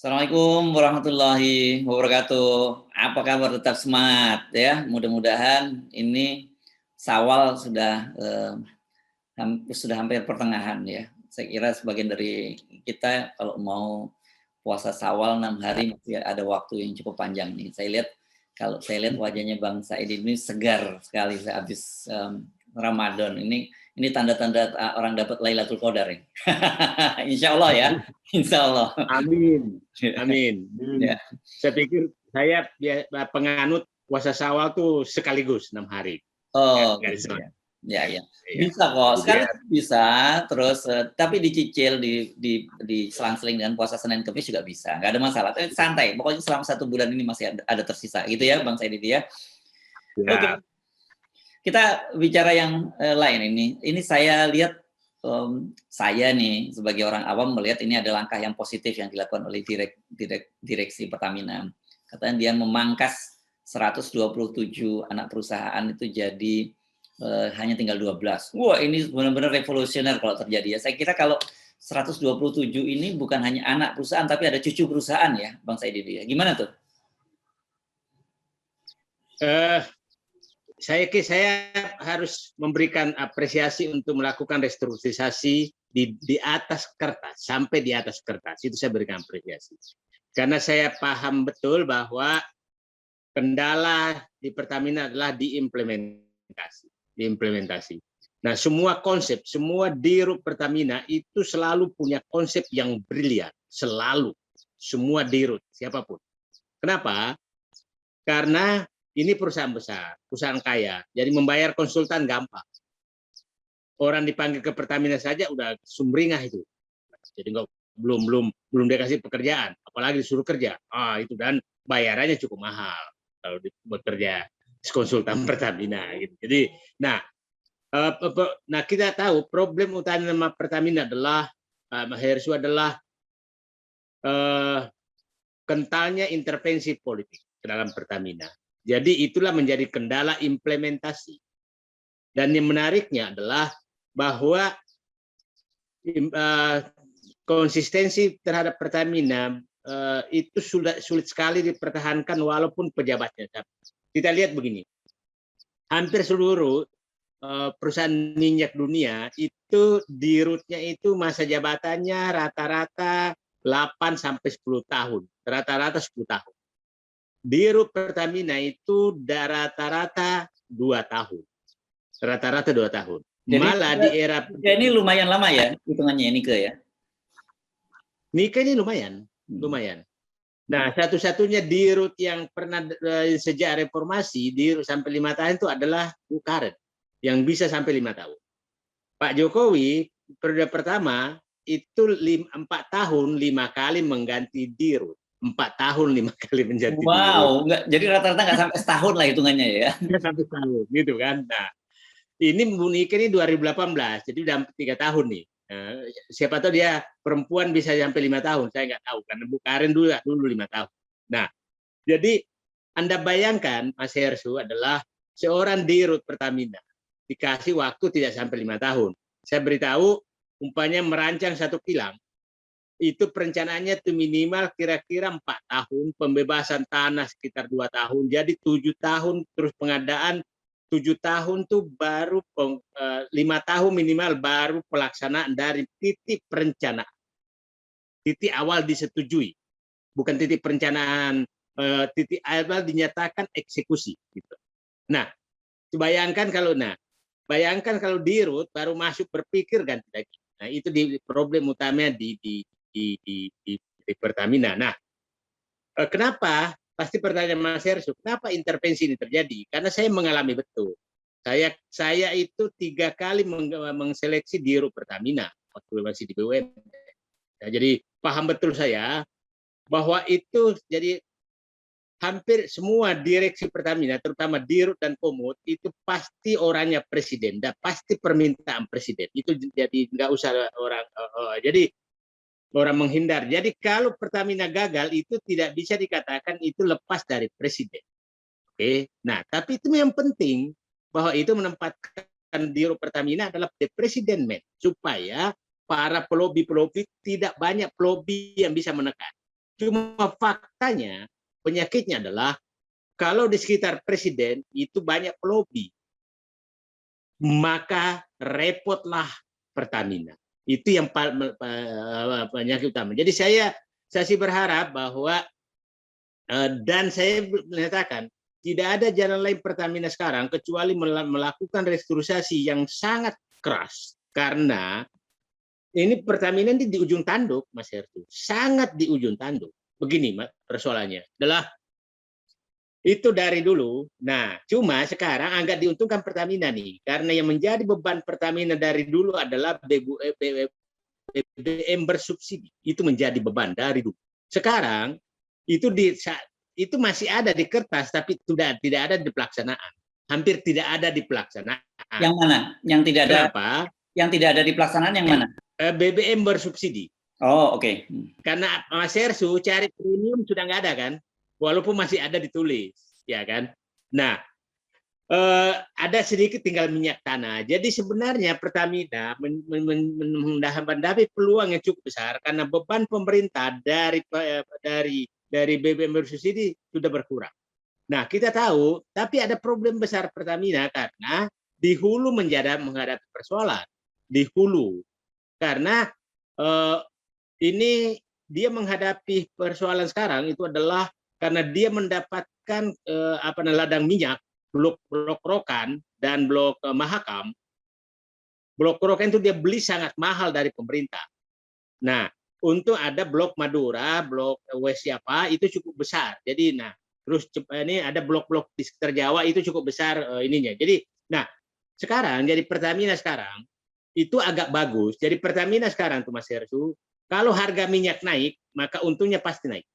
Assalamualaikum warahmatullahi wabarakatuh. Apa kabar? Tetap semangat ya. Mudah-mudahan ini Syawal sudah hampir pertengahan ya. Saya kira sebagian dari kita kalau mau puasa Syawal 6 hari masih ada waktu yang cukup panjang nih. Kalau saya lihat wajahnya Bang Said ini segar sekali sehabis Ramadan. Ini tanda-tanda orang dapat Lailatul Qadar ya. Insya Allah ya. Insya Allah. Amin, amin. Ya. Saya pikir saya penganut puasa Syawal tuh sekaligus 6 hari. Oh, gitu ya. Ya. Bisa kok. Sekali bisa, terus tapi dicicil di selang-seling dengan puasa Senin Kamis juga bisa. Nggak ada masalah. Tapi santai. Pokoknya selama 1 bulan ini masih ada tersisa gitu ya, Bang Said ya. Oke. Kita bicara yang lain ini. Ini saya lihat saya nih sebagai orang awam melihat ini ada langkah yang positif yang dilakukan oleh direksi Pertamina. Katanya dia memangkas 127 anak perusahaan itu jadi hanya tinggal 12. Wah, ini benar-benar revolusioner kalau terjadi ya. Saya kira kalau 127 ini bukan hanya anak perusahaan tapi ada cucu perusahaan ya, Bang Said ya. Gimana tuh? Saya harus memberikan apresiasi untuk melakukan restrukturisasi di atas kertas, sampai di atas kertas. Itu saya berikan apresiasi. Karena saya paham betul bahwa kendala di Pertamina adalah diimplementasi. Nah, semua konsep, semua dirut Pertamina itu selalu punya konsep yang brilian. Selalu. Semua dirut, siapapun. Kenapa? Karena ini perusahaan besar, perusahaan kaya, jadi membayar konsultan gampang. Orang dipanggil ke Pertamina saja udah sumringah itu. Jadi belum dikasih pekerjaan, apalagi disuruh kerja. Itu dan bayarannya cukup mahal kalau bekerja konsultan Pertamina gitu. Jadi, nah kita tahu problem utama Pertamina adalah Mahersu adalah kentalnya intervensi politik ke dalam Pertamina. Jadi itulah menjadi kendala implementasi. Dan yang menariknya adalah bahwa konsistensi terhadap Pertamina itu sulit sekali dipertahankan walaupun pejabatnya. Kita lihat begini, hampir seluruh perusahaan minyak dunia itu dirutnya itu masa jabatannya rata-rata 8 sampai 10 tahun, rata-rata 10 tahun. Dirut Pertamina itu rata-rata 2 tahun. Rata-rata 2 tahun. Jadi, malah di era ini lumayan lama ya hitungannya Nike ya. Nike ini lumayan. Nah, satu-satunya dirut yang pernah sejak reformasi dirut sampai 5 tahun itu adalah Bukaret yang bisa sampai 5 tahun. Pak Jokowi periode pertama itu 4 tahun 5 kali mengganti dirut. 4 tahun 5 kali menjadi dirut. Jadi rata-rata nggak sampai setahun lah hitungannya ya. Nggak sampai setahun, gitu kan. Nah, ini Bu Nike ini 2018, jadi udah 3 tahun nih. Siapa tahu dia perempuan bisa sampai 5 tahun, saya nggak tahu karena Bu Karen dulu 5 tahun. Nah, jadi Anda bayangkan Mas Hersu adalah seorang dirut Pertamina dikasih waktu tidak sampai 5 tahun. Saya beritahu, umpamanya merancang 1 kilang, itu perencanaannya itu minimal kira-kira 4 tahun, pembebasan tanah sekitar 2 tahun, jadi 7 tahun, terus pengadaan 7 tahun tuh baru 5 tahun minimal baru pelaksanaan dari titik perencanaan. Titik awal disetujui, bukan titik perencanaan, titik awal dinyatakan eksekusi. Gitu. Nah, bayangkan kalau dirut baru masuk berpikir ganti lagi. Nah, itu problem utamanya di Pertamina. Nah, kenapa? Pasti pertanyaan Mas Hersu, kenapa intervensi ini terjadi? Karena saya mengalami betul. Saya itu 3 kali mengseleksi dirut Pertamina waktu masih di BUMN. Nah, jadi paham betul saya bahwa itu jadi hampir semua direksi Pertamina, terutama dirut dan komod itu pasti orangnya presiden, dan pasti permintaan presiden. Itu jadi nggak usah jadi orang menghindar. Jadi kalau Pertamina gagal itu tidak bisa dikatakan itu lepas dari presiden. Oke. Nah, tapi itu yang penting bahwa itu menempatkan dirut Pertamina adalah the president man, supaya para pelobi tidak banyak pelobi yang bisa menekan. Cuma faktanya, penyakitnya adalah kalau di sekitar presiden itu banyak pelobi, maka repotlah Pertamina. Itu yang penyakit utama. Jadi saya sih berharap bahwa dan saya menyatakan tidak ada jalan lain Pertamina sekarang kecuali melakukan restrukturisasi yang sangat keras, karena ini Pertamina ini di ujung tanduk, Mas Hertu, sangat di ujung tanduk. Begini persoalannya adalah itu dari dulu. Nah, cuma sekarang agak diuntungkan Pertamina nih, karena yang menjadi beban Pertamina dari dulu adalah BBM bersubsidi. Itu menjadi beban dari dulu. Sekarang itu masih ada di kertas, tapi tidak ada di pelaksanaan. Hampir tidak ada di pelaksanaan. Yang mana? Yang tidak ada. Kenapa? Yang tidak ada di pelaksanaan yang mana? BBM bersubsidi. Oh, oke. Karena Mas Hersu cari premium sudah nggak ada kan? Walaupun masih ada ditulis, ya kan? Nah, ada sedikit tinggal minyak tanah. Jadi sebenarnya Pertamina mendapat peluang yang cukup besar karena beban pemerintah dari BBM bersubsidi sudah berkurang. Nah, kita tahu, tapi ada problem besar Pertamina karena di hulu menghadapi persoalan di hulu, karena ini dia menghadapi persoalan sekarang itu adalah karena dia mendapatkan ladang minyak, blok Rokan dan blok Mahakam. Blok Rokan itu dia beli sangat mahal dari pemerintah. Nah, untuk ada blok Madura, blok West Java itu cukup besar. Jadi, nah, terus ini ada blok-blok di sekitar Jawa itu cukup besar ininya. Jadi, nah, sekarang jadi Pertamina sekarang itu agak bagus. Jadi Pertamina sekarang tuh Mas Hersu, kalau harga minyak naik, maka untungnya pasti naik.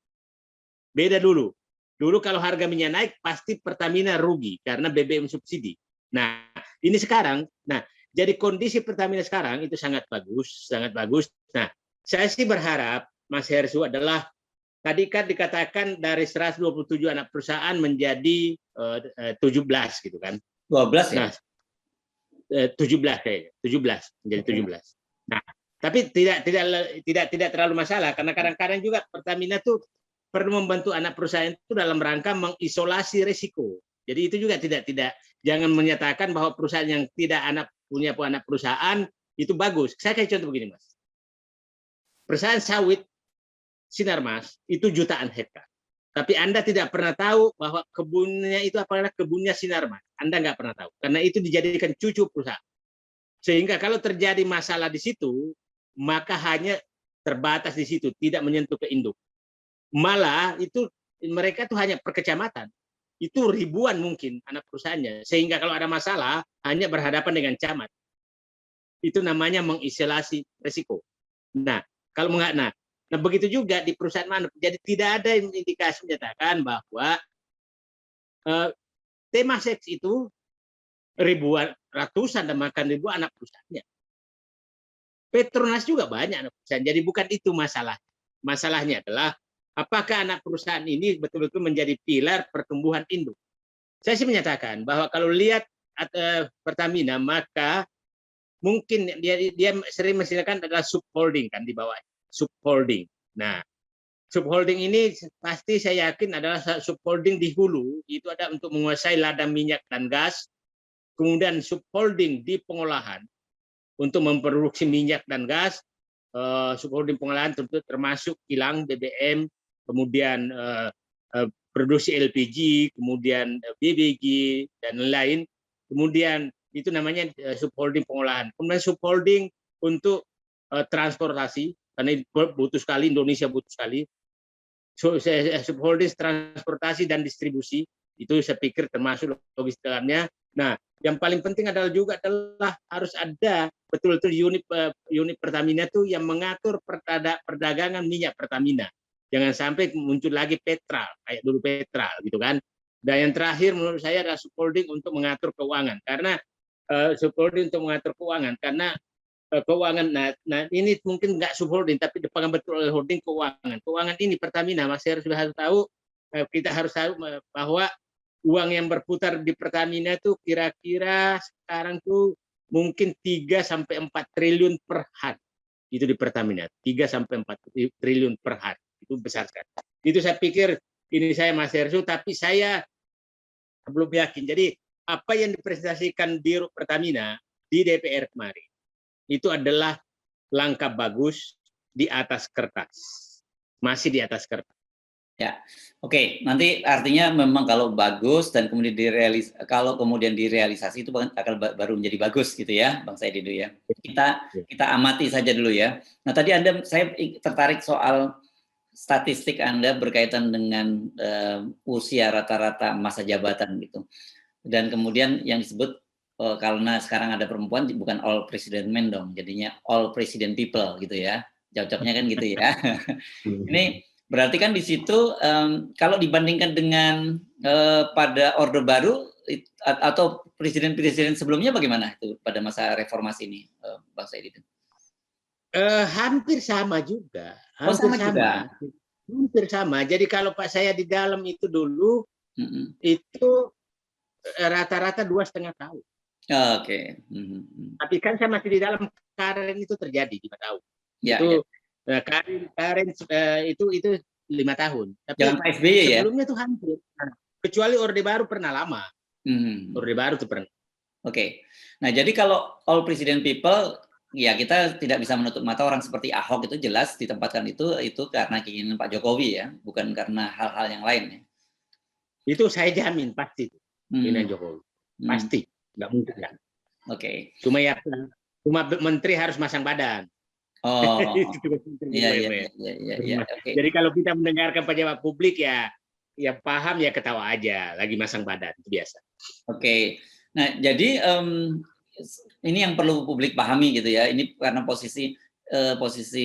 Beda dulu. Dulu kalau harga minyak naik, pasti Pertamina rugi karena BBM subsidi. Nah, ini sekarang, nah, jadi kondisi Pertamina sekarang itu sangat bagus, sangat bagus. Nah, saya sih berharap, Mas Hersu, adalah tadi kan dikatakan dari 127 anak perusahaan menjadi 17 gitu kan. 12 ya? Nah, 17 kayaknya, 17 menjadi 17. Nah, tapi tidak terlalu masalah karena kadang-kadang juga Pertamina tuh perlu membantu anak perusahaan itu dalam rangka mengisolasi risiko. Jadi itu juga tidak jangan menyatakan bahwa perusahaan yang tidak punya anak perusahaan itu bagus. Saya kayak contoh begini, Mas. Perusahaan sawit Sinarmas itu jutaan hektar. Tapi Anda tidak pernah tahu bahwa kebunnya itu adalah kebunnya Sinarmas. Anda nggak pernah tahu. Karena itu dijadikan cucu perusahaan. Sehingga kalau terjadi masalah di situ, maka hanya terbatas di situ, tidak menyentuh ke induk. Malah itu mereka itu hanya per kecamatan. Itu ribuan mungkin anak perusahaannya. Sehingga kalau ada masalah, hanya berhadapan dengan camat. Itu namanya mengisolasi risiko. Nah, kalau nah begitu juga di perusahaan mana. Jadi tidak ada indikasi menyatakan bahwa Temasek itu ratusan dan bahkan ribuan anak perusahaannya. Petronas juga banyak anak perusahaan. Jadi bukan itu masalah. Masalahnya adalah apakah anak perusahaan ini betul-betul menjadi pilar pertumbuhan induk. Saya sih menyatakan bahwa kalau lihat Pertamina, maka mungkin dia sering mensilakan adalah subholding kan di bawah. Subholding. Nah, subholding ini pasti saya yakin adalah subholding di hulu, itu ada untuk menguasai ladang minyak dan gas, kemudian subholding di pengolahan untuk memproduksi minyak dan gas, subholding pengolahan tentu termasuk kilang BBM, kemudian produksi LPG, kemudian BBG dan lain-lain, kemudian itu namanya subholding pengolahan, kemudian subholding untuk transportasi, karena butuh sekali, Indonesia butuh sekali, subholding transportasi dan distribusi, itu saya pikir termasuk logistik dalamnya. Nah, yang paling penting adalah harus ada betul-betul unit Pertamina itu yang mengatur perdagangan minyak Pertamina. Jangan sampai muncul lagi Petral, kayak dulu Petral gitu kan. Dan yang terakhir menurut saya adalah subholding untuk mengatur keuangan, karena subholding untuk mengatur keuangan, karena keuangan, nah ini mungkin nggak subholding tapi dipegang betul oleh holding keuangan. Keuangan ini Pertamina, Mas Heru sudah harus tahu, kita harus tahu bahwa uang yang berputar di Pertamina itu kira-kira sekarang tuh mungkin 3-4 triliun per hari. Itu di Pertamina, 3-4 triliun per hari. itu besar sekali. Itu saya pikir ini saya Mas Hersu, tapi saya belum yakin. Jadi apa yang dipresentasikan Dirut Pertamina di DPR kemarin itu adalah langkah bagus di atas kertas, masih di atas kertas. Ya, oke. Nanti artinya memang kalau bagus dan kemudian kalau kemudian direalisasi itu akan baru menjadi bagus gitu ya, Bang Said itu ya. Kita amati saja dulu ya. Nah tadi saya tertarik soal statistik Anda berkaitan dengan usia rata-rata masa jabatan gitu. Dan kemudian yang disebut karena sekarang ada perempuan bukan all president men dong, jadinya all president people gitu ya. Cocoknya kan gitu ya. Ini berarti kan di situ kalau dibandingkan dengan pada Orde Baru atau presiden-presiden sebelumnya bagaimana itu pada masa reformasi ini, Bang Said itu? Hampir sama juga. Hampir sama. Jadi kalau Pak saya di dalam itu dulu itu rata-rata 2,5 tahun. Oke. Tapi kan saya masih di dalam, Karen itu terjadi 5 tahun. Ya, itu ya. Karen itu 5 tahun. Tapi jangan Pak SBY ya. Sebelumnya tuh hampir. Kecuali Orde Baru pernah lama. Orde Baru tuh pernah. Oke. Nah, jadi kalau all president people, ya kita tidak bisa menutup mata orang seperti Ahok itu jelas ditempatkan itu karena keinginan Pak Jokowi ya, bukan karena hal-hal yang lain ya. Itu saya jamin pasti keinginan Jokowi. Pasti, nggak mungkin kan. Oke. Cuma menteri harus masang badan. Oh. Iya. Okay. Jadi kalau kita mendengarkan pejabat publik ya paham ya ketawa aja, lagi masang badan itu biasa. Oke. Nah, jadi ini yang perlu publik pahami gitu ya. Ini karena posisi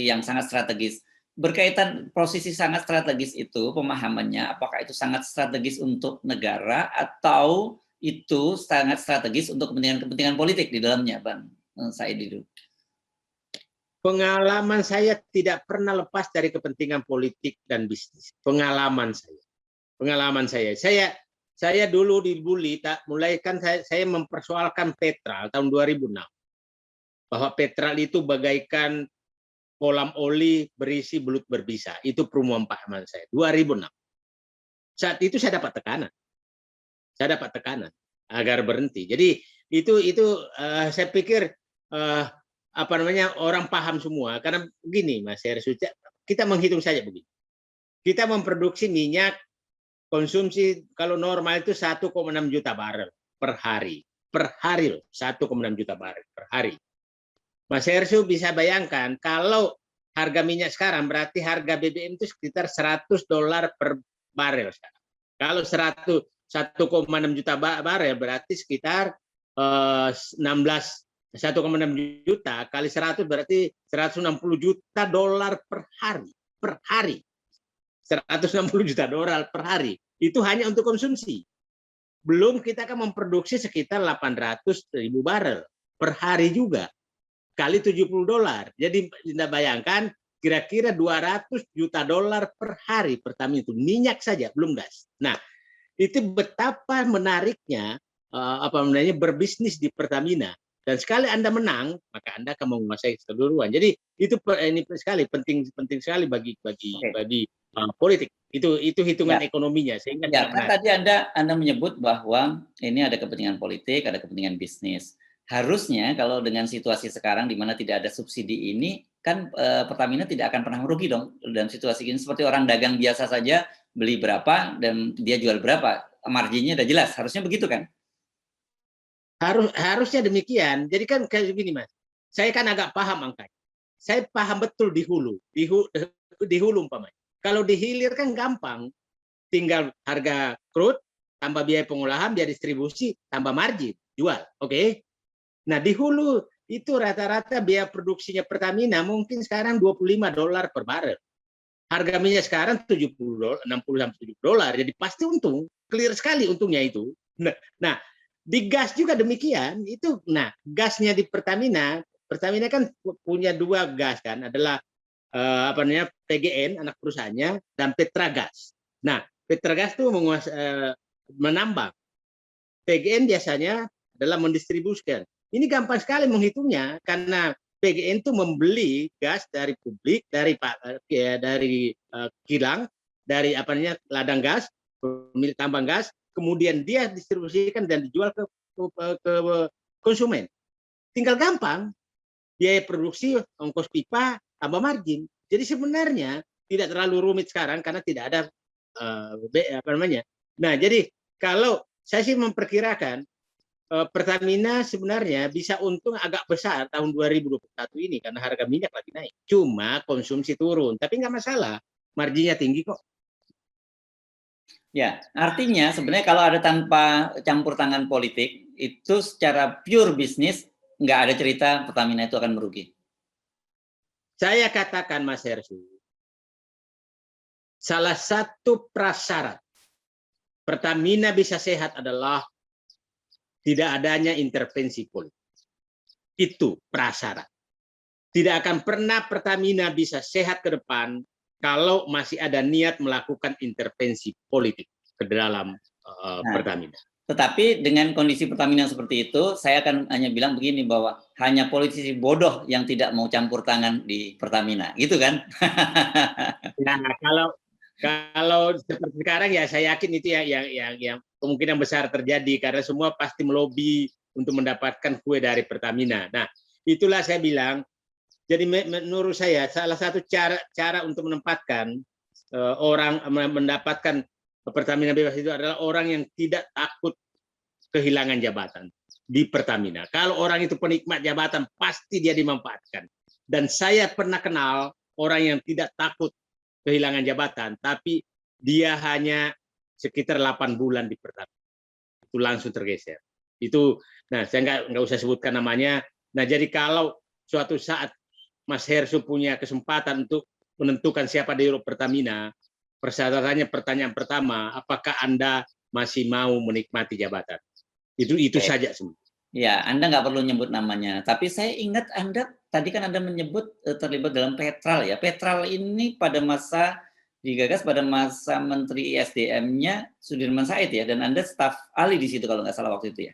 yang sangat strategis. Berkaitan posisi sangat strategis itu pemahamannya apakah itu sangat strategis untuk negara atau itu sangat strategis untuk kepentingan politik di dalamnya, Bang Said itu? Pengalaman saya tidak pernah lepas dari kepentingan politik dan bisnis. Pengalaman saya. Saya dulu dibully, mulai kan saya mempersoalkan Petral tahun 2006. Bahwa Petral itu bagaikan kolam oli berisi belut berbisa. Itu perumpamaan saya, 2006. Saat itu saya dapat tekanan agar berhenti. Jadi itu saya pikir orang paham semua, karena begini Mas Hersu, kita menghitung saja begini. Kita memproduksi minyak konsumsi kalau normal itu 1,6 juta barel per hari. Per hari loh, 1,6 juta barel per hari. Mas Hersu bisa bayangkan kalau harga minyak sekarang berarti harga BBM itu sekitar $100 per barel sekarang. Kalau 1,6 juta barel berarti sekitar 1,6 juta kali 100 berarti $160 juta per hari. 160 juta dolar per hari. Itu hanya untuk konsumsi. Belum kita akan memproduksi sekitar 800.000 barel per hari juga. Kali $70. Jadi Anda bayangkan kira-kira $200 juta per hari Pertamina itu. Minyak saja, belum gas. Nah, itu betapa menariknya berbisnis di Pertamina. Dan sekali Anda menang, maka Anda akan menguasai keseluruhan. Jadi itu ini sekali penting sekali bagi politik. Itu hitungan ekonominya. Sehingga kan tadi Anda menyebut bahwa ini ada kepentingan politik, ada kepentingan bisnis. Harusnya kalau dengan situasi sekarang di mana tidak ada subsidi ini, kan Pertamina tidak akan pernah merugi dong. Dan situasi ini seperti orang dagang biasa saja, beli berapa dan dia jual berapa, marginnya udah jelas. Harusnya begitu kan? Harusnya demikian. Jadi kan kayak gini Mas, saya kan agak paham angkanya. Saya paham betul di hulu umpamanya. Kalau di hilir kan gampang, tinggal harga crude tambah biaya pengolahan, biaya distribusi, tambah margin, jual, oke? Nah di hulu itu rata-rata biaya produksinya Pertamina mungkin sekarang $25 per barel. Harga minyak sekarang $60 sampai $70, jadi pasti untung, clear sekali untungnya itu. Nah di gas juga demikian. Itu gasnya di Pertamina kan punya 2 gas kan, adalah PGN anak perusahaannya dan Petragas. Nah, Petragas itu menambang. PGN biasanya adalah mendistribusikan. Ini gampang sekali menghitungnya karena PGN itu membeli gas dari publik, dari kilang, dari apa namanya ladang gas, pemilik tambang gas, kemudian dia distribusikan dan dijual ke konsumen. Tinggal gampang, biaya produksi, ongkos pipa, tambah margin. Jadi sebenarnya tidak terlalu rumit sekarang karena tidak ada apa namanya. Nah, jadi kalau saya sih memperkirakan Pertamina sebenarnya bisa untung agak besar tahun 2021 ini karena harga minyak lagi naik. Cuma konsumsi turun, tapi nggak masalah, marginnya tinggi kok. Ya, artinya sebenarnya kalau ada tanpa campur tangan politik, itu secara pure bisnis nggak ada cerita Pertamina itu akan merugi. Saya katakan Mas Hersu, salah satu prasyarat Pertamina bisa sehat adalah tidak adanya intervensi politik. Itu prasyarat. Tidak akan pernah Pertamina bisa sehat ke depan kalau masih ada niat melakukan intervensi politik ke dalam Pertamina. Tetapi dengan kondisi Pertamina seperti itu, saya akan hanya bilang begini, bahwa hanya politisi bodoh yang tidak mau campur tangan di Pertamina, gitu kan? Nah, kalau seperti sekarang ya saya yakin itu yang kemungkinan besar terjadi karena semua pasti melobi untuk mendapatkan kue dari Pertamina. Nah, itulah saya bilang. Jadi menurut saya salah satu cara untuk menempatkan orang mendapatkan Pertamina bebas itu adalah orang yang tidak takut kehilangan jabatan di Pertamina. Kalau orang itu penikmat jabatan pasti dia dimanfaatkan. Dan saya pernah kenal orang yang tidak takut kehilangan jabatan, tapi dia hanya sekitar 8 bulan di Pertamina. Itu langsung tergeser. Itu, nah saya nggak usah sebutkan namanya. Nah jadi kalau suatu saat Mas Hersu punya kesempatan untuk menentukan siapa di Pertamina, persyaratannya pertanyaan pertama, apakah Anda masih mau menikmati jabatan? Itu saja semua. Ya, Anda nggak perlu nyebut namanya. Tapi saya ingat Anda tadi kan Anda menyebut terlibat dalam Petral ya. Petral ini pada masa digagas pada masa Menteri ISDM-nya Sudirman Said ya, dan Anda staf ahli di situ kalau nggak salah waktu itu ya.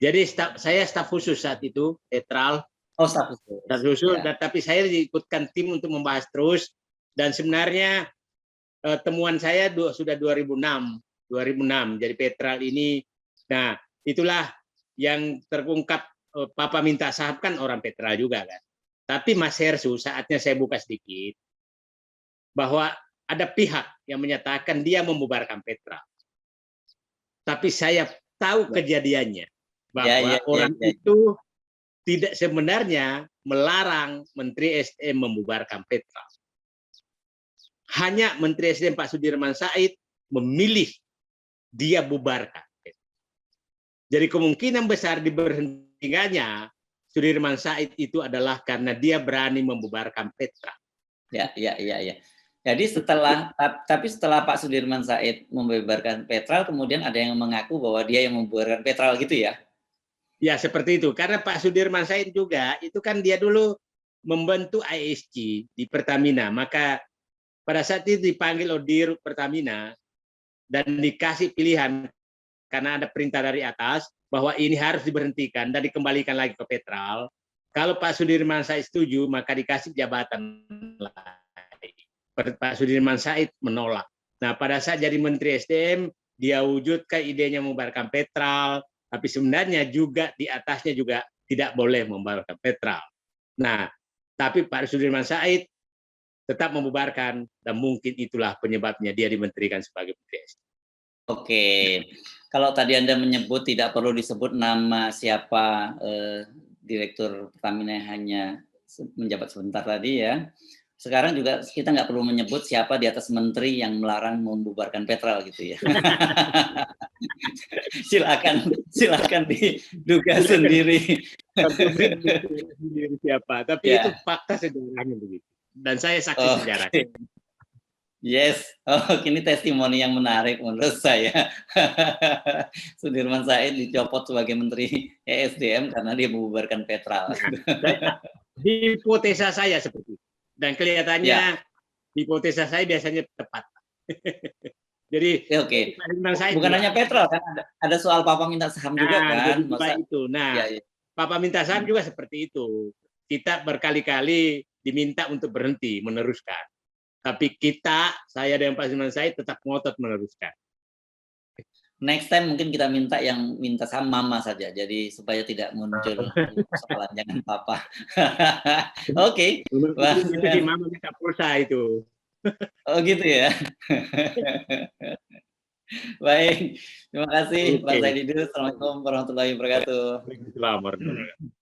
Jadi saya staf khusus saat itu, Petral. Oh, staf khusus. Staf khusus, ya. Tapi saya diikutkan tim untuk membahas terus. Dan sebenarnya temuan saya sudah 2006. Jadi Petral ini, nah itulah yang terungkap. Papa minta saham kan orang Petral juga kan. Tapi Mas Hersu, saatnya saya buka sedikit bahwa ada pihak yang menyatakan dia membubarkan Petral. Tapi saya tahu kejadiannya bahwa orang itu tidak sebenarnya melarang Menteri SDM membubarkan Petral. Hanya Menteri SDM Pak Sudirman Said memilih dia bubarkan. Jadi kemungkinan besar diberhentikannya Sudirman Said itu adalah karena dia berani membubarkan Petral. Ya. Jadi setelah Pak Sudirman Said membubarkan Petral, kemudian ada yang mengaku bahwa dia yang membubarkan Petral gitu ya? Ya seperti itu. Karena Pak Sudirman Said juga itu kan dia dulu membentuk ISG di Pertamina. Maka pada saat itu dipanggil Dirut Pertamina dan dikasih pilihan karena ada perintah dari atas bahwa ini harus diberhentikan dan dikembalikan lagi ke Petral. Kalau Pak Sudirman Said setuju, maka dikasih jabatan lagi. Pak Sudirman Said menolak. Nah, pada saat jadi Menteri SDM, dia wujudkan idenya membubarkan Petral, tapi sebenarnya juga di atasnya juga tidak boleh membubarkan Petral. Nah, tapi Pak Sudirman Said tetap membubarkan dan mungkin itulah penyebabnya dia dimenterikan sebagai Menteri SDM. Oke, kalau tadi Anda menyebut tidak perlu disebut nama siapa Direktur Pertamina hanya menjabat sebentar tadi ya. Sekarang juga kita nggak perlu menyebut siapa di atas menteri yang melarang membubarkan Petral gitu ya. silakan diduga sendiri. Siapa? Tapi itu fakta sejarahnya begitu. Dan saya saksi sejarah. Yes, ini testimoni yang menarik menurut saya. Sudirman Said dicopot sebagai Menteri ESDM karena dia membubarkan Petral. Hipotesa saya seperti itu. Dan kelihatannya hipotesa saya biasanya tepat. Jadi, bukan hanya Petral kan, ada soal Papa minta saham juga kan. Itu. Nah, Papa minta saham juga seperti itu. kita berkali-kali diminta untuk berhenti meneruskan. Tapi saya dan Pak Sudirman Said tetap ngotot meneruskan. Next time mungkin kita minta sama mama saja, jadi supaya tidak muncul persoalan, jangan papa. Oke. Jadi mama minta pulsa itu. Oh gitu ya. Baik, terima kasih Pak Said Didu. Assalamualaikum warahmatullahi wabarakatuh. Waalaikumsalam warahmatullahi wabarakatuh.